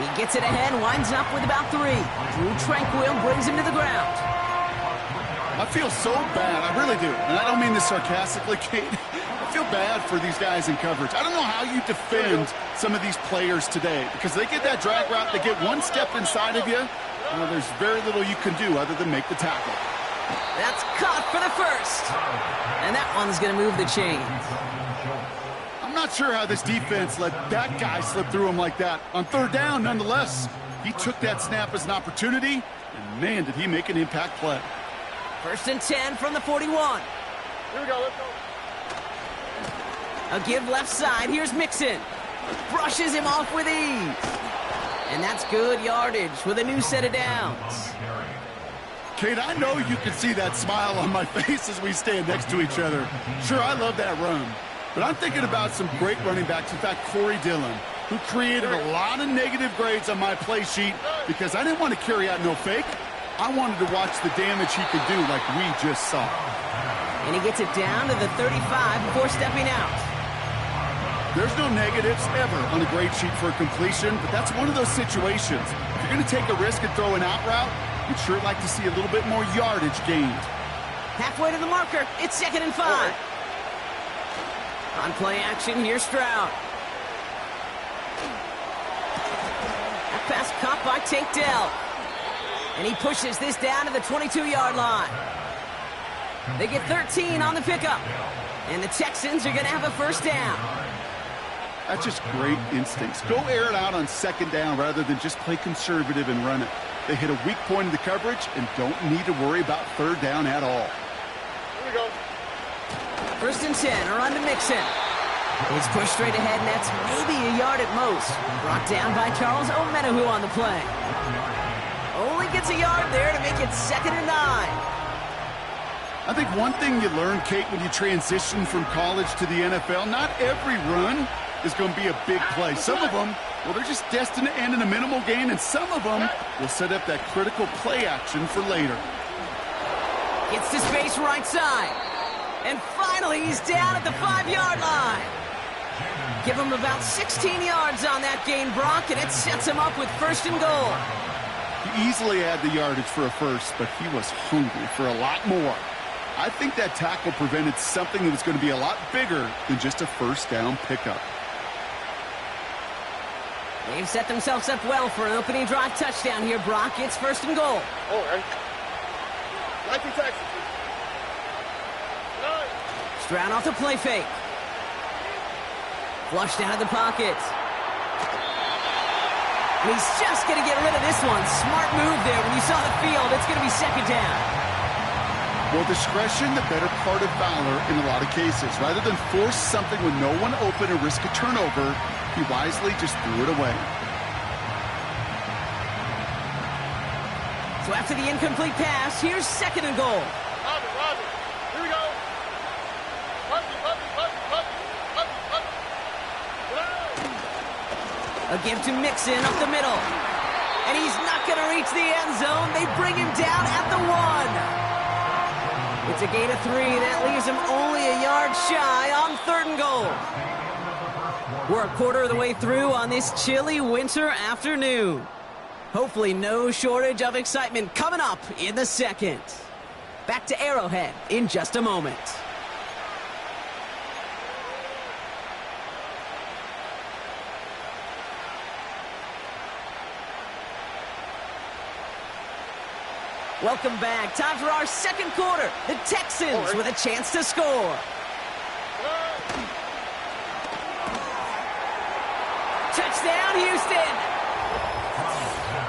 He gets it ahead, winds up with about 3. Drew Tranquill brings him to the ground. I feel so bad, I really do. And I don't mean this sarcastically, Kate. I feel bad for these guys in coverage. I don't know how you defend some of these players today because they get that drag route, they get one step inside of you. There's very little you can do other than make the tackle. That's caught for the first. And that one's going to move the chains. I'm not sure how this defense let that guy slip through him like that. On third down, nonetheless, he took that snap as an opportunity, and man, did he make an impact play. 1st and 10 from the 41. Here we go, let's go. A give left side. Here's Mixon. Brushes him off with ease. And that's good yardage with a new set of downs. Kate, I know you can see that smile on my face as we stand next to each other. Sure, I love that run. But I'm thinking about some great running backs. In fact, Corey Dillon, who created a lot of negative grades on my play sheet because I didn't want to carry out no fake. I wanted to watch the damage he could do like we just saw. And he gets it down to the 35 before stepping out. There's no negatives ever on a grade sheet for a completion, but that's one of those situations. If you're going to take a risk and throw an out route, you'd sure like to see a little bit more yardage gained. Halfway to the marker. It's 2nd and 5. On play action, here's Stroud. That pass caught by Tank Dell. And he pushes this down to the 22-yard line. They get 13 on the pickup. And the Texans are going to have a first down. That's just great instincts. Go air it out on 2nd down rather than just play conservative and run it. They hit a weak point in the coverage and don't need to worry about 3rd down at all. Here we go. 1st and 10, a run to Mixon. He's pushed straight ahead, and that's maybe a yard at most. Brought down by Charles Omenihu on the play. Only gets a yard there to make it 2nd and 9. I think one thing you learn, Kate, when you transition from college to the NFL, not every run is going to be a big play. Some of them, well, they're just destined to end in a minimal gain, and some of them will set up that critical play action for later. Gets to space right side. And finally, he's down at the 5-yard line. Give him about 16 yards on that gain, Brock, and it sets him up with 1st and goal. He easily had the yardage for a first, but he was hungry for a lot more. I think that tackle prevented something that was going to be a lot bigger than just a 1st down pickup. They've set themselves up well for an opening drive touchdown here, Brock. It's 1st and goal. All right. 19 Texans. Stroud off the play fake. Flushed out of the pocket. And he's just going to get rid of this one. Smart move there. When you saw the field, it's going to be 2nd down. Well, discretion, the better part of valor in a lot of cases. Rather than force something with no one open and risk a turnover, he wisely just threw it away. So after the incomplete pass, here's 2nd and goal. Roger. Here we go. A give to Mixon up the middle. And he's not going to reach the end zone. They bring him down at the 1. It's a gain of 3. That leaves him only a yard shy on 3rd and goal. We're a quarter of the way through on this chilly winter afternoon. Hopefully no shortage of excitement coming up in the 2nd. Back to Arrowhead in just a moment. Welcome back. Time for our 2nd quarter. The Texans with a chance to score. Touchdown, Houston!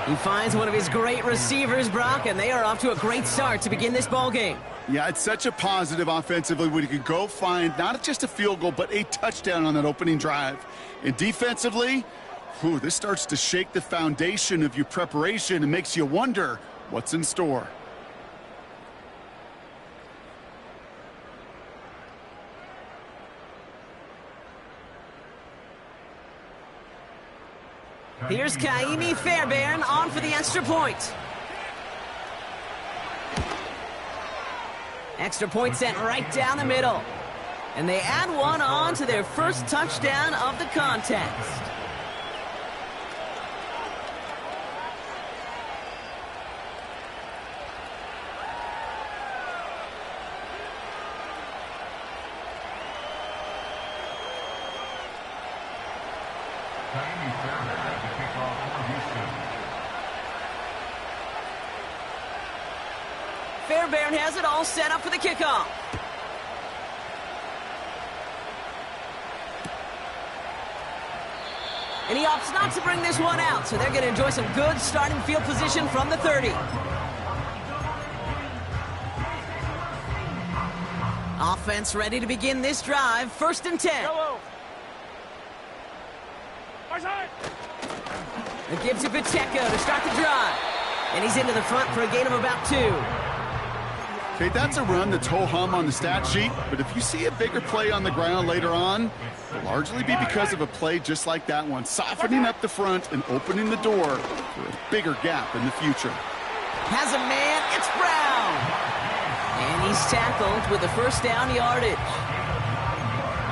He finds one of his great receivers, Brock, and they are off to a great start to begin this ballgame. Yeah, it's such a positive offensively when you can go find not just a field goal, but a touchdown on that opening drive. And defensively, this starts to shake the foundation of your preparation and makes you wonder what's in store. Here's Kaimi Fairbairn on for the extra point. Extra point sent right down the middle. And they add one on to their first touchdown of the contest. Fairbairn has it all set up for the kickoff. And he opts not to bring this one out, so they're going to enjoy some good starting field position from the 30. Offense ready to begin this drive. 1st and 10. Yellow. Right side. It gives to Pacheco to start the drive. And he's into the front for a gain of about 2. Okay, that's a run that's ho-hum on the stat sheet, but if you see a bigger play on the ground later on, it'll largely be because of a play just like that one, softening up the front and opening the door for a bigger gap in the future. Has a man, it's Brown. And he's tackled with the 1st down yardage.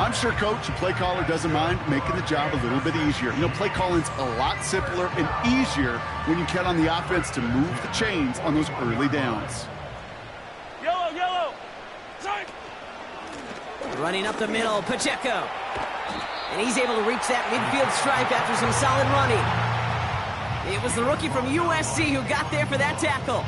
I'm sure coach and play caller doesn't mind making the job a little bit easier. You know, play calling's a lot simpler and easier when you count on the offense to move the chains on those early downs. Yellow. Side. Running up the middle, Pacheco. And he's able to reach that midfield stripe after some solid running. It was the rookie from USC who got there for that tackle.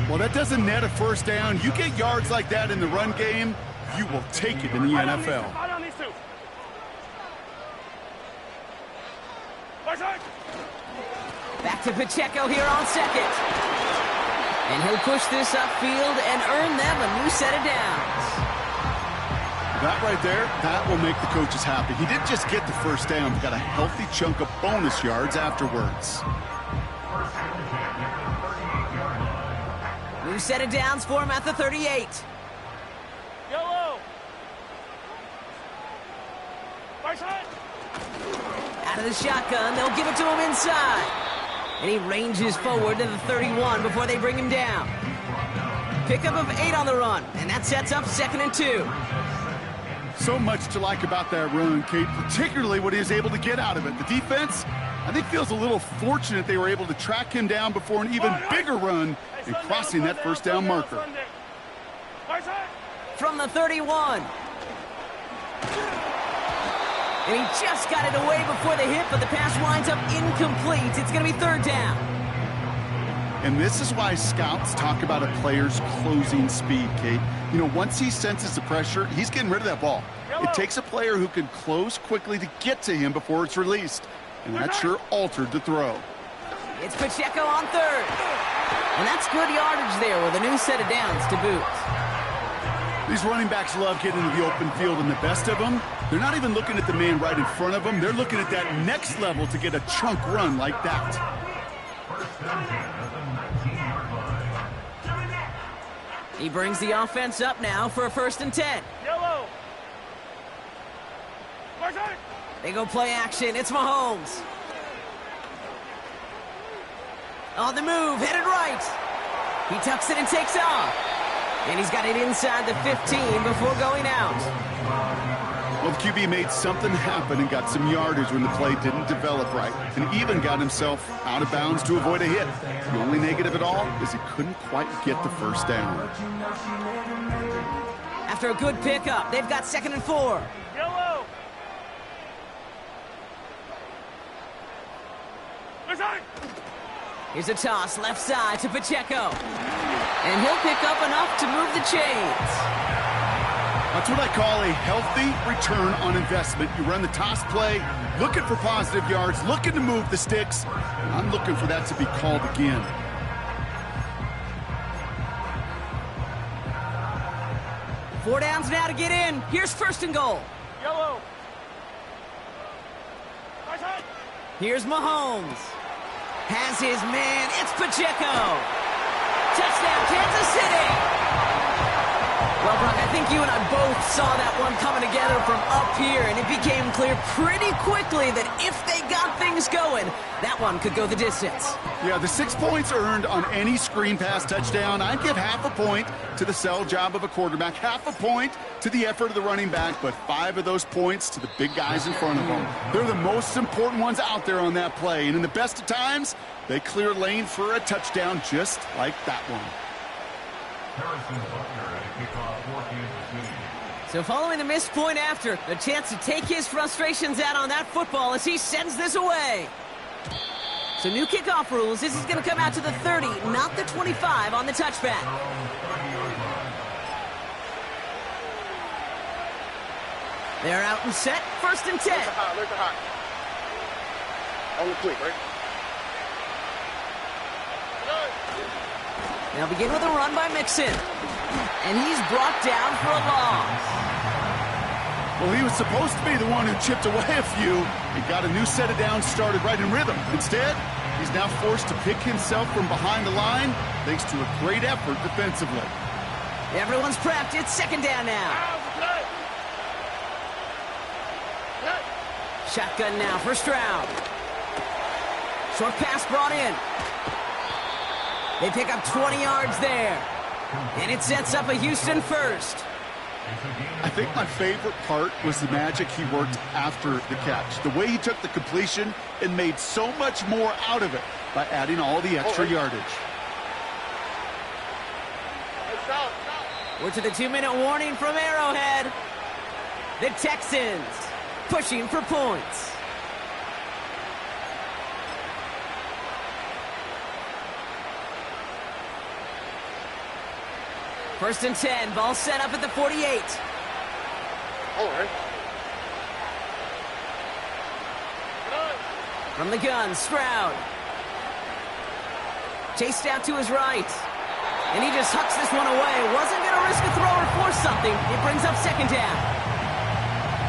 Well, that doesn't net a 1st down. You get yards like that in the run game, you will take it in the NFL. Right on these two. Right side. Back to Pacheco here on 2nd. And he'll push this upfield and earn them a new set of downs. That right there, that will make the coaches happy. He didn't just get the 1st down, but got a healthy chunk of bonus yards afterwards. New set of downs for him at the 38. Yellow. Right side. Out of the shotgun, they'll give it to him inside. And he ranges forward to the 31 before they bring him down. Pickup of 8 on the run, and that sets up 2nd and 2. So much to like about that run, Kate, particularly what he was able to get out of it. The defense, I think, feels a little fortunate they were able to track him down before an even bigger run and crossing that 1st down marker. Right side. From the 31. And he just got it away before the hit, but the pass winds up incomplete. It's going to be 3rd down. And this is why scouts talk about a player's closing speed, Kate. You know, once he senses the pressure, he's getting rid of that ball. It takes a player who can close quickly to get to him before it's released. And that sure altered the throw. It's Pacheco on 3rd. And that's good yardage there with a new set of downs to boot. These running backs love getting into the open field, and the best of them, they're not even looking at the man right in front of them. They're looking at that next level to get a chunk run like that. He brings the offense up now for a 1st and 10. Yellow. Right side. They go play action. It's Mahomes. On the move, headed right. He tucks it and takes off. And he's got it inside the 15 before going out. Well, the QB made something happen and got some yardage when the play didn't develop right, and even got himself out of bounds to avoid a hit. The only negative at all is he couldn't quite get the 1st down. After a good pickup, they've got 2nd and 4. Yellow. Right side. Here's a toss left side to Pacheco. And he'll pick up enough to move the chains. That's what I call a healthy return on investment. You run the toss play, looking for positive yards, looking to move the sticks. I'm looking for that to be called again. Four downs now to get in. Here's 1st and goal. Yellow. Right side. Here's Mahomes. Has his man. It's Pacheco. Touchdown, Kansas City. Well, Brock, I think you and I both saw that one coming together from up here, and it became clear pretty quickly that if they got things going, that one could go the distance. Yeah, the 6 points earned on any screen pass touchdown. I'd give half a point to the sell job of a quarterback, half a point to the effort of the running back, but 5 of those points to the big guys in front of them. They're the most important ones out there on that play, and in the best of times, they clear lane for a touchdown just like that one. So following the missed point after, a chance to take his frustrations out on that football as he sends this away. So new kickoff rules. This is going to come out to the 30, not the 25 on the touchback. They're out and set. 1st and 10. There's a hot. On the quick, right? They'll begin with a run by Mixon. And he's brought down for a loss. Well, he was supposed to be the one who chipped away a few. He got a new set of downs started right in rhythm. Instead, he's now forced to pick himself from behind the line thanks to a great effort defensively. Everyone's prepped. It's 2nd down now. Shotgun now for Stroud. Short pass brought in. They pick up 20 yards there. And it sets up a Houston 1st. I think my favorite part was the magic he worked after the catch. The way he took the completion and made so much more out of it by adding all the extra yardage. We're to the 2-minute warning from Arrowhead. The Texans pushing for points. First and 10, ball set up at the 48. All right. From the gun, Stroud. Chased out to his right. And he just hucks this one away. Wasn't going to risk a throw or force something. It brings up 2nd down.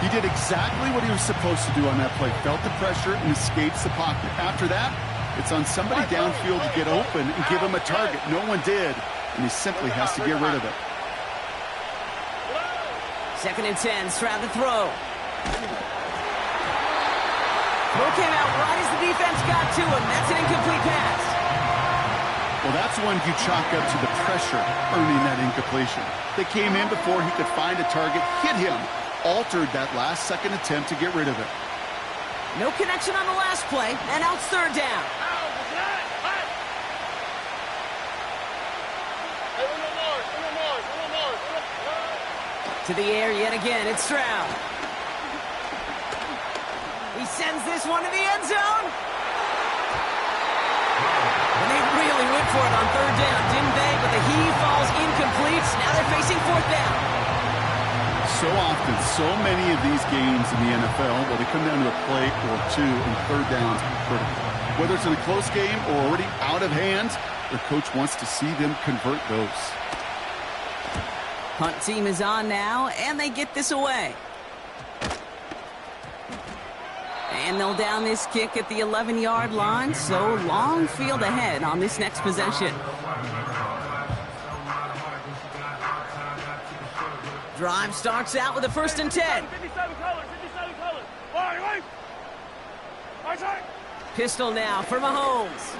He did exactly what he was supposed to do on that play. Felt the pressure and escapes the pocket. After that, it's on somebody downfield to get open and give him a target. No one did. And he simply has to get rid of it. 2nd and 10, Stroud to throw. Throw came out right as the defense got to him. That's an incomplete pass. Well, that's one you chalk up to the pressure earning that incompletion. They came in before he could find a target, hit him, altered that last-second attempt to get rid of it. No connection on the last play, and out 3rd down. To the air yet again, it's Stroud. He sends this one to the end zone. And they really went for it on 3rd down, didn't they? But the heave falls incomplete. Now they're facing 4th down. So often, so many of these games in the NFL, well, they come down to a play or two, and 3rd downs are critical. Whether it's in a close game or already out of hand, the coach wants to see them convert those. Punt team is on now, and they get this away. And they'll down this kick at the 11-yard line, so long field ahead on this next possession. Drive starts out with a 1st and 10. 57 colors, 57 colors. Wait. Right side. Pistol now for Mahomes.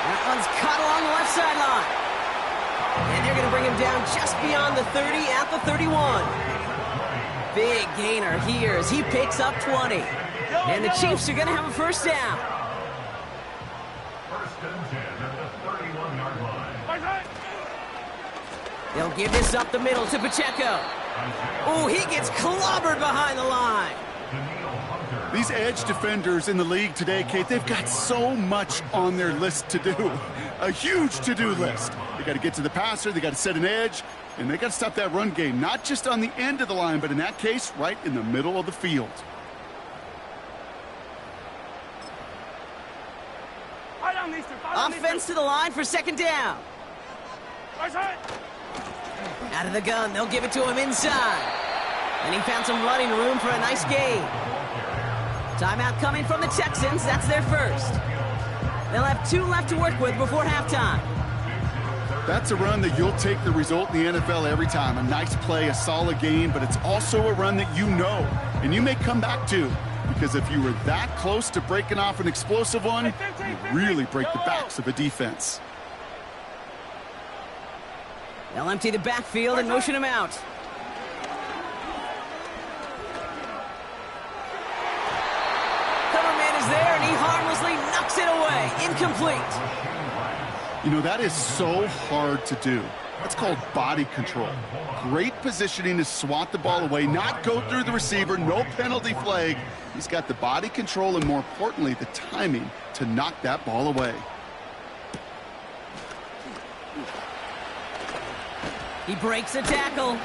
That one's caught along the left sideline. And they're going to bring him down just beyond the 30 at the 31. Big gainer here as he picks up 20. And the Chiefs are going to have a 1st down. 1st and 10 at the 31-yard line. Right side. They'll give this up the middle to Pacheco. Oh, he gets clobbered behind the line. These edge defenders in the league today, Kate, they've got so much on their list to do. A huge to-do list. They got to get to the passer, they got to set an edge, and they got to stop that run game, not just on the end of the line, but in that case, right in the middle of the field. Offense to the line for 2nd down. Right side. Out of the gun, they'll give it to him inside. And he found some running room for a nice gain. Timeout coming from the Texans. That's their 1st. They'll have 2 left to work with before halftime. That's a run that you'll take the result in the NFL every time. A nice play, a solid game, but it's also a run that you know, and you may come back to. Because if you were that close to breaking off an explosive one, you really break the backs of a defense. They'll empty the backfield and motion him out. Cover man is there, and he harmlessly knocks it away. Incomplete. You know, that is so hard to do. That's called body control. Great positioning to swat the ball away, not go through the receiver, no penalty flag. He's got the body control and, more importantly, the timing to knock that ball away. He breaks a tackle.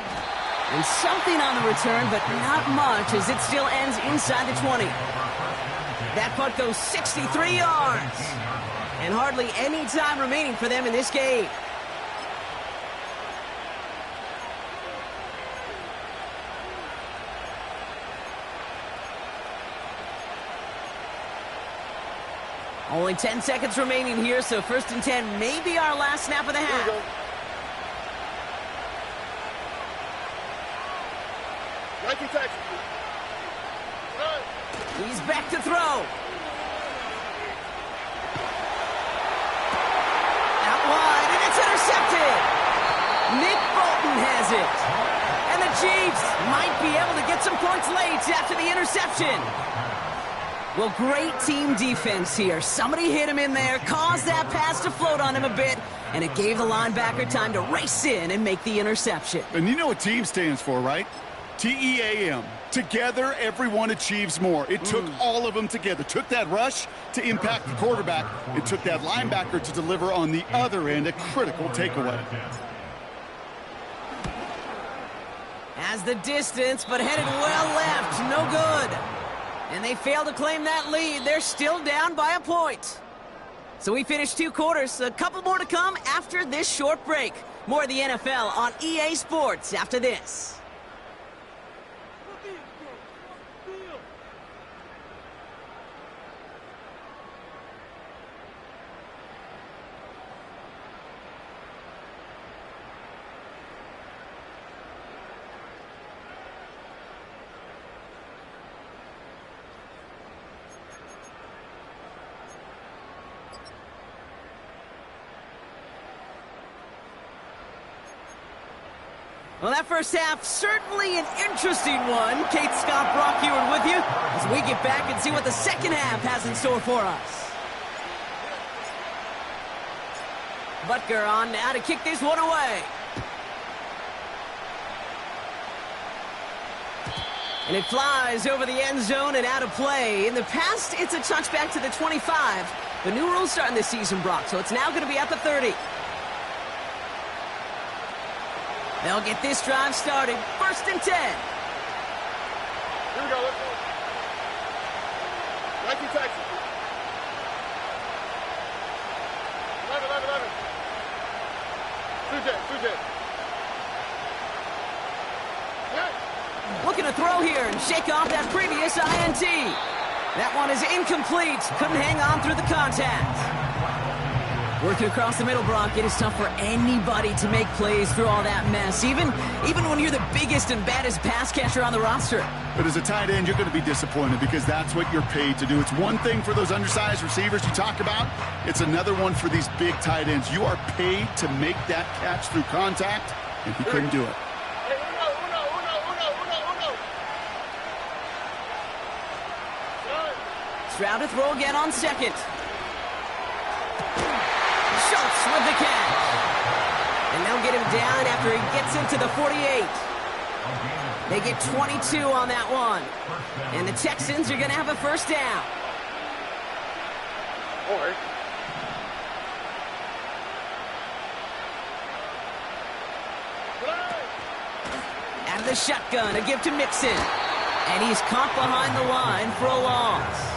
And something on the return, but not much, as it still ends inside the 20. That punt goes 63 yards. And hardly any time remaining for them in this game. Only 10 seconds remaining here, so 1st and 10 may be our last snap of the half. He's back to throw. Out wide, and it's intercepted. Nick Bolton has it. And the Chiefs might be able to get some points late after the interception. Well, great team defense here. Somebody hit him in there, caused that pass to float on him a bit, and it gave the linebacker time to race in and make the interception. And you know what team stands for, right? T-E-A-M. Together, everyone achieves more. It took all of them together. Took that rush to impact the quarterback. It took that linebacker to deliver on the other end, a critical takeaway. Has the distance, but headed well left. No good. And they fail to claim that lead. They're still down by a point. So we finished 2 quarters. A couple more to come after this short break. More of the NFL on EA Sports after this. Well, that first half, certainly an interesting one. Kate Scott, Brock Heward with you as we get back and see what the second half has in store for us. Butker on now to kick this one away. And it flies over the end zone and out of play. In the past, it's a touchback to the 25. The new rules starting this season, Brock, so it's now going to be at the 30. They'll get this drive started. 1st and 10. Here we go. Let's go. Nike Texas. 11. 2 jet. Looking to throw here and shake off that previous INT. That one is incomplete. Couldn't hang on through the contact. Working across the middle, Brock. It is tough for anybody to make plays through all that mess, even when you're the biggest and baddest pass catcher on the roster. But as a tight end, you're going to be disappointed because that's what you're paid to do. It's one thing for those undersized receivers you talk about. It's another one for these big tight ends. You are paid to make that catch through contact, and he couldn't do it. Hey, uno. Stroud to throw again on 2nd. Schultz with the catch. And they'll get him down after he gets into the 48. They get 22 on that one. And the Texans are going to have a 1st down. All right. Out of the shotgun, a give to Mixon. And he's caught behind the line for a loss.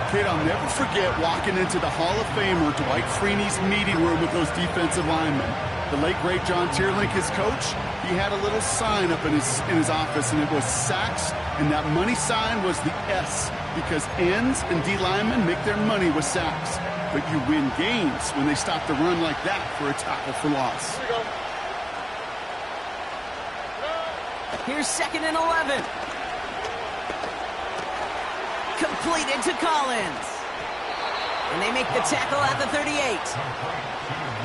Kid, I'll never forget walking into the Hall of Famer Dwight Freeney's meeting room with those defensive linemen. The late, great John Tierlink, his coach, he had a little sign up in his office, and it was sacks, and that money sign was the S, because ends and D linemen make their money with sacks. But you win games when they stop the run like that for a tackle for loss. Here we go. Here's 2nd and 11. Completed to Collins. And they make the tackle at the 38.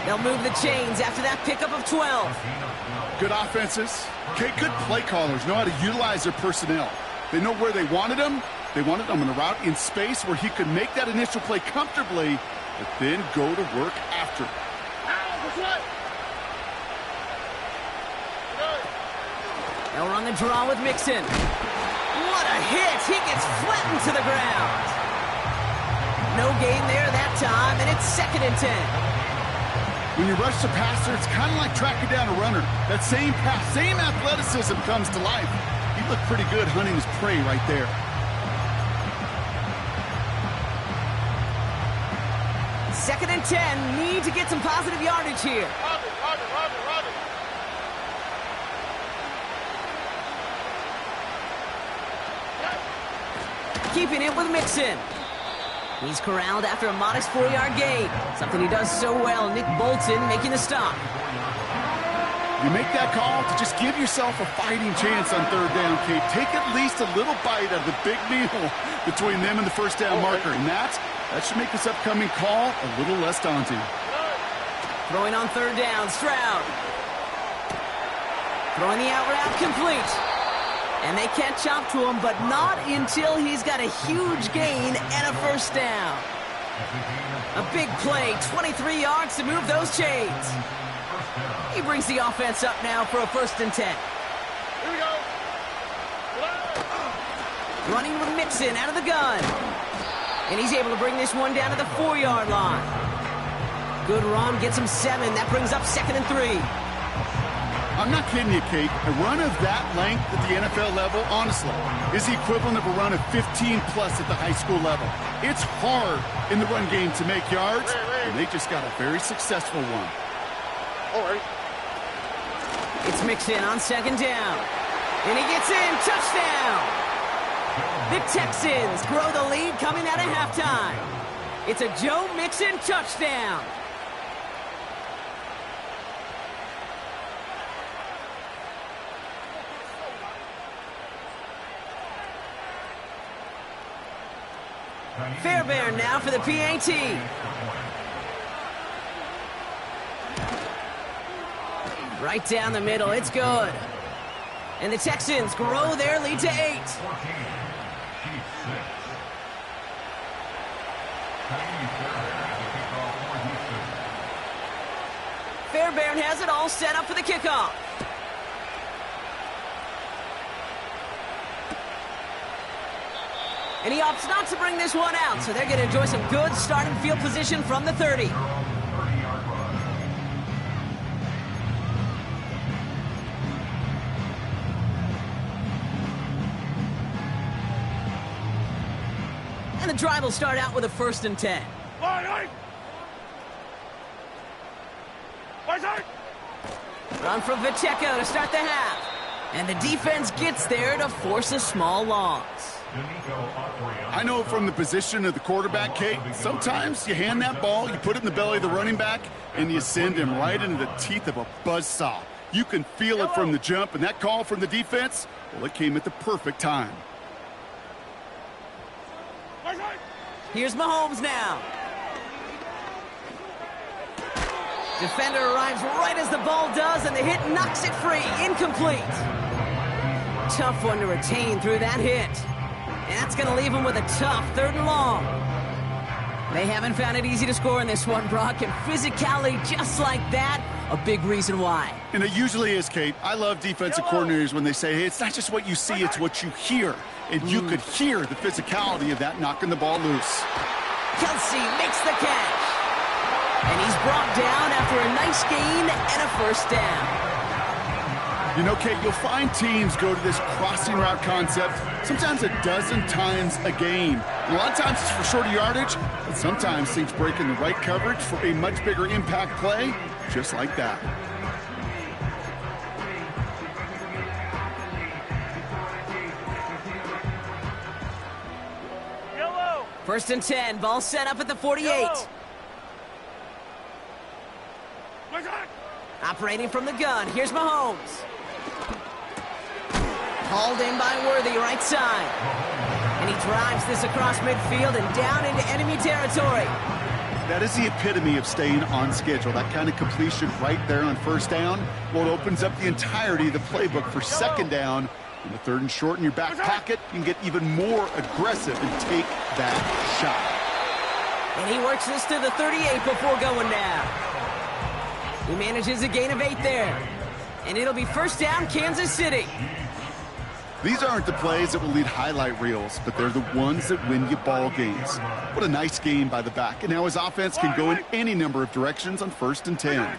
They'll move the chains after that pickup of 12. Good offenses. Okay, good play callers know how to utilize their personnel. They know where they wanted them. They wanted them on a route in space where he could make that initial play comfortably, but then go to work after. They'll run the draw with Mixon. What a hit! He gets flattened to the ground. No gain there that time, and it's 2nd and 10. When you rush the passer, it's kind of like tracking down a runner. That same pass, same athleticism comes to life. He looked pretty good hunting his prey right there. Second and 10. Need to get some positive yardage here. Roger. Keeping it with Mixon. He's corralled after a modest 4-yard gain. Something he does so well. Nick Bolton making the stop. You make that call to just give yourself a fighting chance on 3rd down, Kate. Take at least a little bite out of the big meal between them and the 1st down marker. And that should make this upcoming call a little less daunting. Throwing on 3rd down, Stroud. Throwing the out route complete. And they can't chop to him, but not until he's got a huge gain and a 1st down. A big play, 23 yards to move those chains. He brings the offense up now for a 1st and 10. Here we go. Running with Mixon out of the gun. And he's able to bring this one down to the 4-yard line. Good run, gets him 7. That brings up 2nd and 3. I'm not kidding you, Kate. A run of that length at the NFL level, honestly, is the equivalent of a run of 15-plus at the high school level. It's hard in the run game to make yards, and they just got a very successful one. All right. It's Mixon on 2nd down. And he gets in. Touchdown! The Texans grow the lead coming out of halftime. It's a Joe Mixon touchdown. Fairbairn now for the PAT. Right down the middle, it's good. And the Texans grow their lead to 8. Fairbairn has it all set up for the kickoff. And he opts not to bring this one out, so they're going to enjoy some good starting field position from the 30. And the drive will start out with a 1st and 10. Run from Pacheco to start the half. And the defense gets there to force a small loss. I know from the position of the quarterback, Kate, sometimes you hand that ball, you put it in the belly of the running back, and you send him right into the teeth of a buzzsaw. You can feel it from the jump, and that call from the defense, well, it came at the perfect time. Here's Mahomes now. Defender arrives right as the ball does, and the hit knocks it free. Incomplete. Tough one to retain through that hit. And that's going to leave him with a tough 3rd and long. They haven't found it easy to score in this one, Brock, and physicality just like that, a big reason why. And it usually is, Kate. I love defensive coordinators when they say, hey, it's not just what you see, it's what you hear. And you could hear the physicality of that knocking the ball loose. Kelsey makes the catch. And he's brought down after a nice gain and a 1st down. You know, Kate, you'll find teams go to this crossing route concept sometimes a dozen times a game. And a lot of times it's for shorter yardage, but sometimes teams break in the right coverage for a much bigger impact play, just like that. Yellow. 1st and 10, ball set up at the 48. Yellow. Operating from the gun, here's Mahomes. Hauled in by Worthy, right side. And he drives this across midfield and down into enemy territory. That is the epitome of staying on schedule. That kind of completion right there on 1st down. Well, it opens up the entirety of the playbook for 2nd down. In the 3rd and short in your back pocket, you can get even more aggressive and take that shot. And he works this to the 38 before going down. He manages a gain of 8 there. And it'll be first down, Kansas City. These aren't the plays that will lead highlight reels, but they're the ones that win you ball games. What a nice game by the back. And now his offense can go in any number of directions on 1st and 10.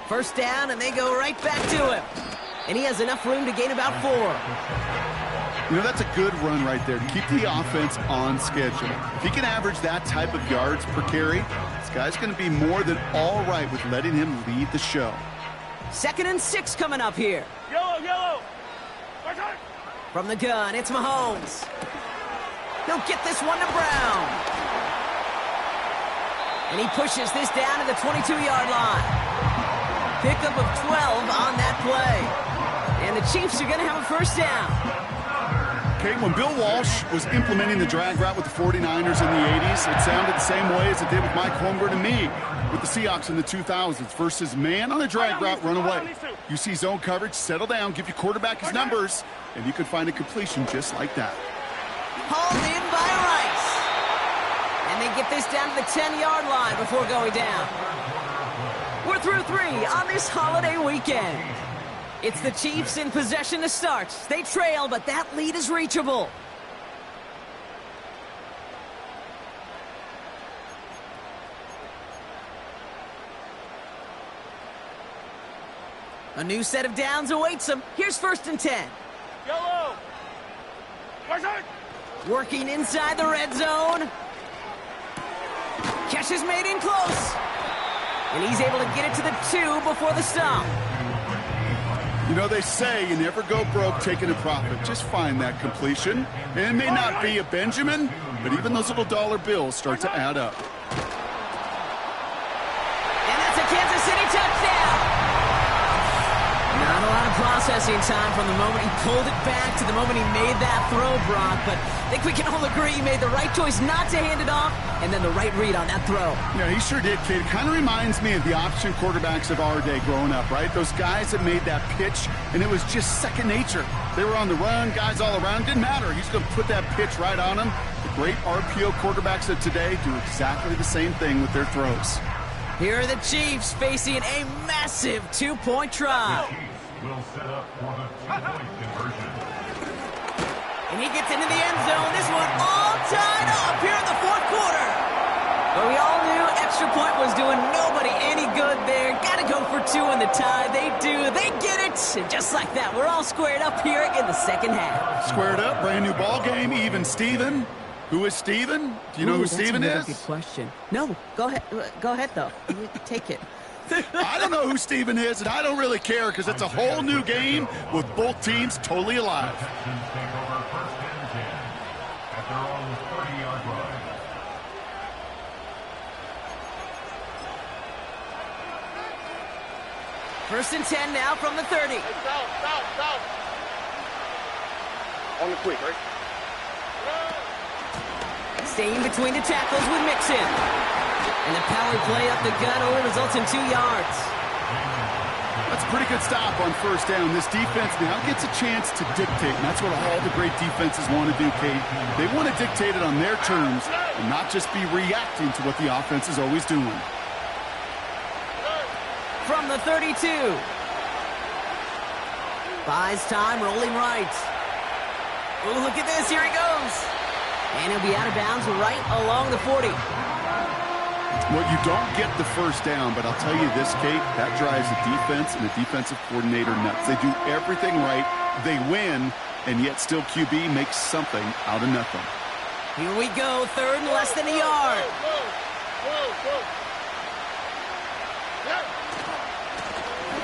First down, and they go right back to him. And he has enough room to gain about 4. You know, that's a good run right there to keep the offense on schedule. If he can average that type of yards per carry, this guy's going to be more than all right with letting him lead the show. 2nd and 6 coming up here. Yellow, yellow. Right side. From the gun, it's Mahomes. He'll get this one to Brown. And he pushes this down to the 22-yard line. Pickup of 12 on that play. And the Chiefs are going to have a first down. Okay, when Bill Walsh was implementing the drag route with the 49ers in the 80s, it sounded the same way as it did with Mike Holmgren and me with the Seahawks in the 2000s versus man on a drag route, run away. You see zone coverage, settle down, give your quarterback his numbers, and you could find a completion just like that. Hauled in by Rice. And they get this down to the 10-yard line before going down. We're through 3 on this holiday weekend. It's the Chiefs in possession to start. They trail, but that lead is reachable. A new set of downs awaits them. Here's 1st and 10. Yellow. Right side. Working inside the red zone. Catch is made in close. And he's able to get it to the 2 before the stop. You know, they say you never go broke taking a profit. Just find that completion. And it may not be a Benjamin, but even those little dollar bills start to add up. And that's a Kansas City touchdown. Not a lot of processing time from the moment he pulled it back to the moment he made that throw, Brock. But I think we can all agree he made the right choice not to hand it off, and then the right read on that throw. Yeah, he sure did, kid. It kind of reminds me of the option quarterbacks of our day growing up, right? Those guys that made that pitch, and it was just second nature. They were on the run, guys all around. Didn't matter. He's going to put that pitch right on them. The great RPO quarterbacks of today do exactly the same thing with their throws. Here are the Chiefs facing a massive 2-point try. Will set up for the 2-point conversion. And he gets into the end zone. This one all tied up here in the 4th quarter. But we all knew extra point was doing nobody any good there. Got to go for 2 in the tie. They do. They get it. And just like that, we're all squared up here in the 2nd half. Squared up, brand new ball game, even Steven. Who is Steven? Do you know who Steven is? That's a good question. No, go ahead. Go ahead, though. You take it. I don't know who Steven is, and I don't really care because it's a whole new game with both teams totally alive. Texans take over 1st and 10 at their own 30-yard line. First and 10 now from the 30. Hey, south. On the quick, right? Staying between the tackles with Mixon. And the power play up the gut only results in 2 yards. That's a pretty good stop on 1st down. This defense now gets a chance to dictate, and that's what all the great defenses want to do, Kate. They want to dictate it on their terms and not just be reacting to what the offense is always doing. From the 32. Buys time, rolling right. Oh, look at this. Here he goes. And he'll be out of bounds right along the 40. Well, you don't get the 1st down, but I'll tell you this, Kate, that drives the defense and the defensive coordinator nuts. They do everything right, they win, and yet still QB makes something out of nothing. Here we go, 3rd and less than a yard.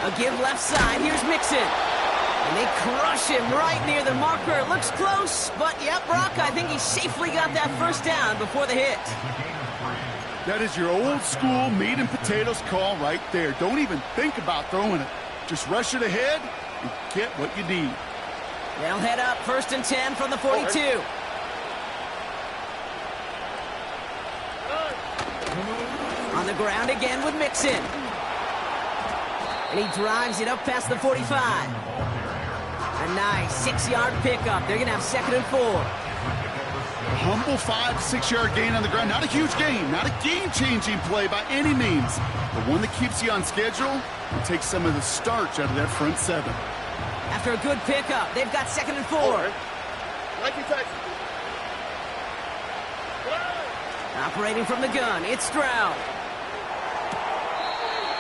A give left side, here's Mixon. And they crush him right near the marker. It looks close, but yep, Brock, I think he safely got that 1st down before the hit. That is your old school meat and potatoes call right there. Don't even think about throwing it. Just rush it ahead and get what you need. They'll head up 1st and 10 from the 42. On the ground again with Mixon. And he drives it up past the 45. A nice 6-yard pickup. They're going to have 2nd and 4. humble 5 to 6 yard gain on the ground. Not a huge gain, not a game-changing play by any means, but one that keeps you on schedule and takes some of the starch out of that front 7. After a good pickup, they've got 2nd and 4. Operating from the gun, it's Stroud.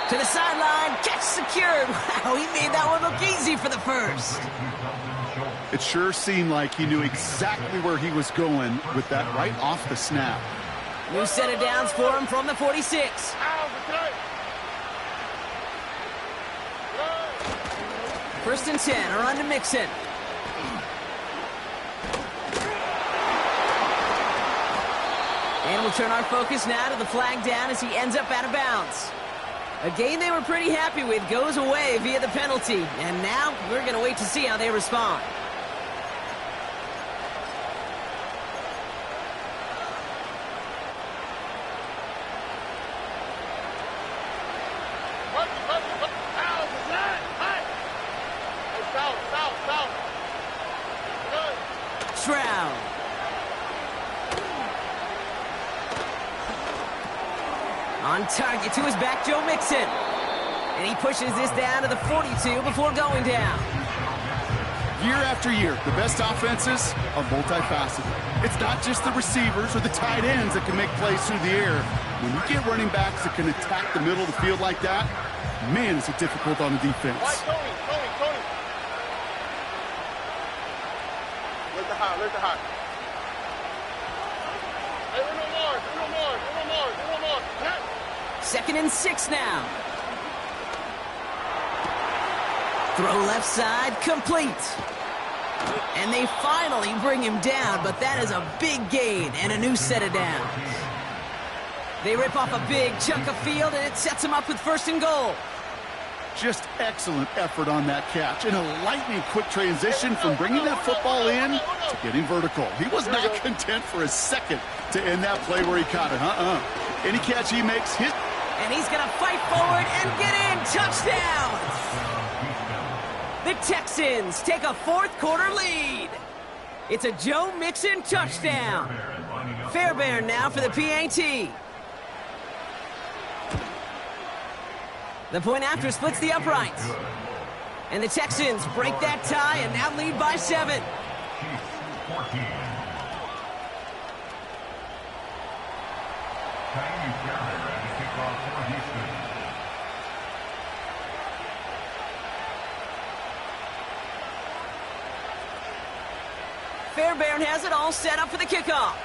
To the sideline, catch secured. Wow, he made that one look easy for the first. It sure seemed like he knew exactly where he was going with that right off the snap. New set of downs for him from the 46. First and 10, a run to Mixon. And we'll turn our focus now to the flag down as he ends up out of bounds. A game they were pretty happy with goes away via the penalty. And now we're going to wait to see how they respond. Stroud. On target to his back, Joe Mixon. And he pushes this down to the 42 before going down. Year after year, the best offenses are multifaceted. It's not just the receivers or the tight ends that can make plays through the air. When you get running backs that can attack the middle of the field like that, man, is it difficult on the defense. Tony. Let the high. Hey, one more. 2nd and 6 now. Throw left side, complete. And they finally bring him down, but that is a big gain and a new set of downs. They rip off a big chunk of field, and it sets them up with 1st and goal. Just excellent effort on that catch and a lightning quick transition from bringing that football in to getting vertical. He was not content for a second to end that play where he caught it. Any catch he makes, hit. And he's going to fight forward and get in. Touchdown! The Texans take a 4th quarter lead. It's a Joe Mixon touchdown. Fairbairn now for the PAT. The point after splits the uprights. And the Texans break that tie and now lead by 7. Fairbairn has it all set up for the kickoff.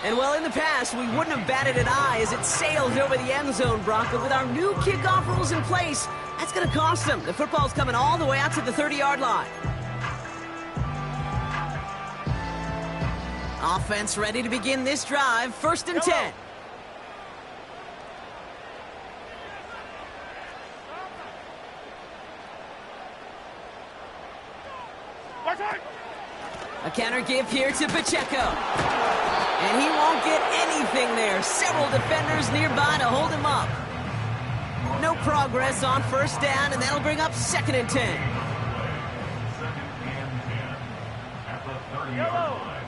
And well, in the past, we wouldn't have batted an eye as it sails over the end zone, Brock. But with our new kickoff rules in place, that's going to cost them. The football's coming all the way out to the 30-yard line. Offense ready to begin this drive. 1st and 10. A counter give here to Pacheco. And he won't get anything there. Several defenders nearby to hold him up. No progress on 1st down, and that'll bring up 2nd and 10. 2nd and 10 at the 30-yard line.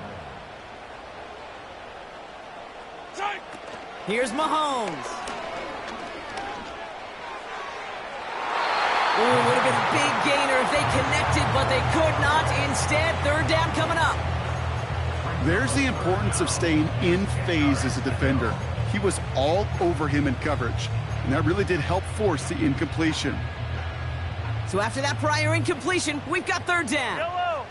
Here's Mahomes. Ooh, would have been a big gainer if they connected, but they could not. Instead, 3rd down coming up. There's the importance of staying in phase as a defender. He was all over him in coverage, and that really did help force the incompletion. So after that prior incompletion, we've got 3rd down. Yellow.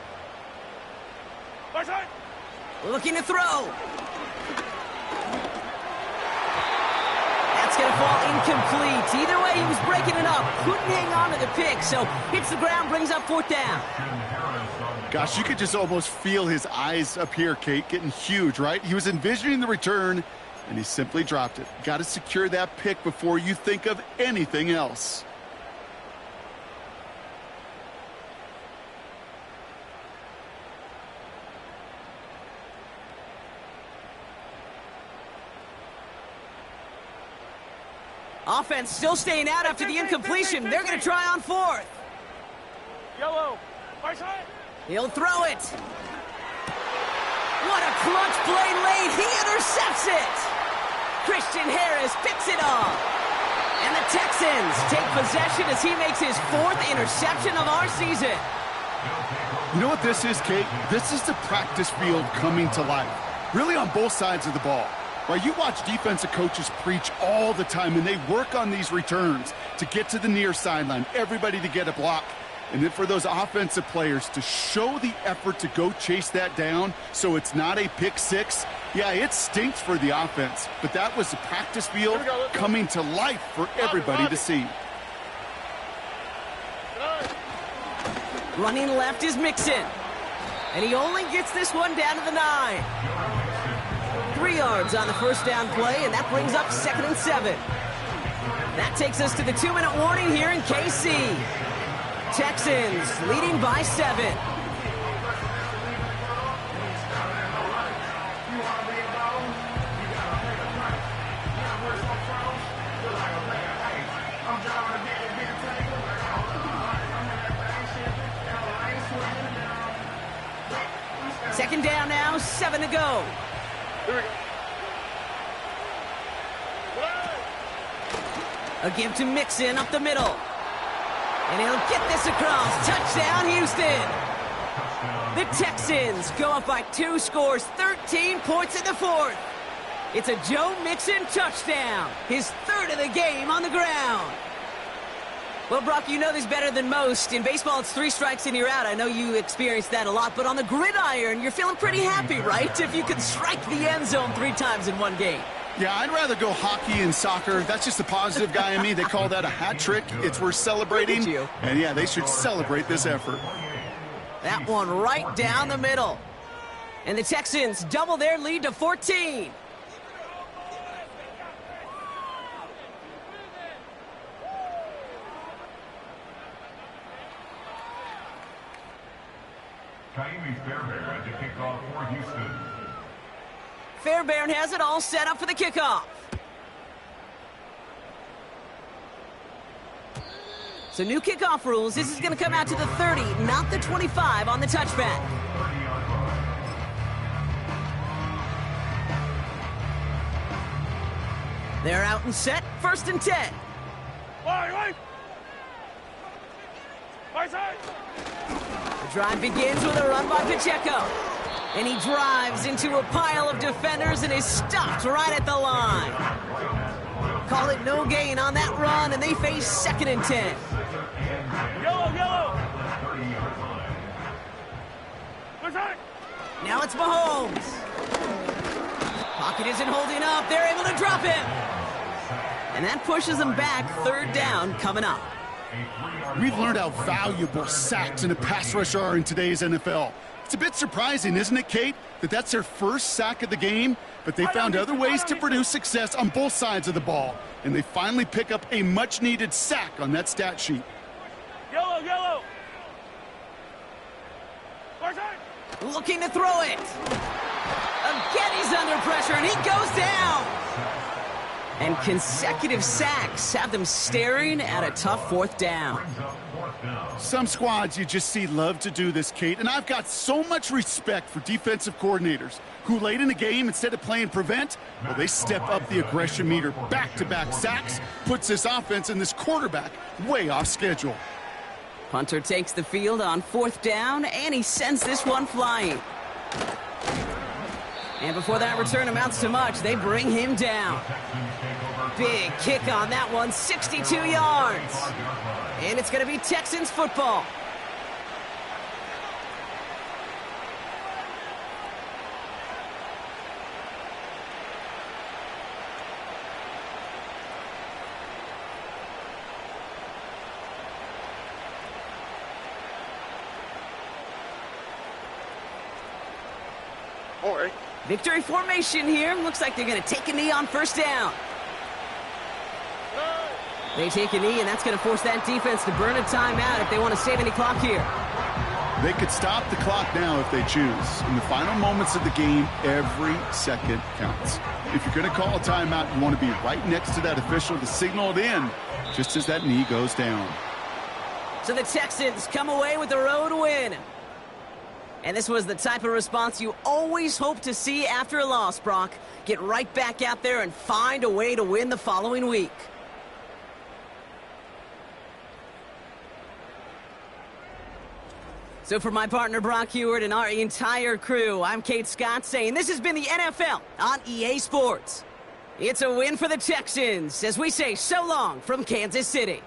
Looking to throw. That's going to fall incomplete. Either way, he was breaking it up. Couldn't hang on to the pick, so hits the ground, brings up 4th down. Gosh, you could just almost feel his eyes up here, Kate, getting huge, right? He was envisioning the return, and he simply dropped it. Got to secure that pick before you think of anything else. Offense still staying out after the incompletion. They're going to try on 4th. Yellow. Right side. He'll throw it. What a clutch play late. He intercepts it. Christian Harris picks it off. And the Texans take possession as he makes his 4th interception of our season. You know what this is, Kate? This is the practice field coming to life. Really on both sides of the ball. Right, you watch defensive coaches preach all the time, and they work on these returns to get to the near sideline, everybody to get a block. And then for those offensive players to show the effort to go chase that down so it's not a pick six, yeah, it stinks for the offense. But that was the practice field coming to life for everybody to see. Running left is Mixon. And he only gets this one down to the 9. 3 yards on the first down play, and that brings up 2nd and 7. That takes us to the 2-minute warning here in KC. Texans leading by 7. Second down now, 7 to go. A give to Mixon up the middle. And he'll get this across. Touchdown, Houston. The Texans go up by 2, scores 13 points in the 4th. It's a Joe Mixon touchdown. His 3rd of the game on the ground. Well, Brock, you know this better than most. In baseball, it's 3 strikes and you're out. I know you experienced that a lot. But on the gridiron, you're feeling pretty happy, right? If you can strike the end zone 3 times in one game. Yeah, I'd rather go hockey and soccer. That's just the positive guy in me. They call that a hat trick. It's worth celebrating. And, yeah, they should celebrate this effort. That one right down the middle. And the Texans double their lead to 14. Ka'imi Fairbairn to kick off for Houston. Fairbairn has it all set up for the kickoff. So new kickoff rules. This is going to come out to the 30, not the 25 on the touchback. They're out and set. 1st and 10. The drive begins with a run by Pacheco. And he drives into a pile of defenders and is stopped right at the line. Call it no gain on that run, and they face 2nd and 10. Yellow. Now it's Mahomes. Pocket isn't holding up. They're able to drop him. And that pushes them back. 3rd down coming up. We've learned how valuable sacks and a pass rush are in today's NFL. It's a bit surprising, isn't it, Kate, that that's their first sack of the game, but they found other ways to produce success on both sides of the ball, and they finally pick up a much-needed sack on that stat sheet. Yellow. Looking to throw it. Again, he's under pressure, and he goes down. And consecutive sacks have them staring at a tough 4th down. Some squads you just see love to do this, Kate, and I've got so much respect for defensive coordinators who late in the game, instead of playing prevent, well, they step up the aggression meter. Back-to-back sacks puts this offense and this quarterback way off schedule. Punter takes the field on 4th down, and he sends this one flying. And before that return amounts to much, they bring him down. Big kick on that one, 62 yards. And it's going to be Texans football. Victory formation here. Looks like they're going to take a knee on 1st down. They take a knee, and that's going to force that defense to burn a timeout if they want to save any clock here. They could stop the clock now if they choose. In the final moments of the game, every second counts. If you're going to call a timeout, you want to be right next to that official to signal it in just as that knee goes down. So the Texans come away with the road win. And this was the type of response you always hope to see after a loss, Brock. Get right back out there and find a way to win the following week. So for my partner Brock Huard and our entire crew, I'm Kate Scott saying this has been the NFL on EA Sports. It's a win for the Texans as we say so long from Kansas City.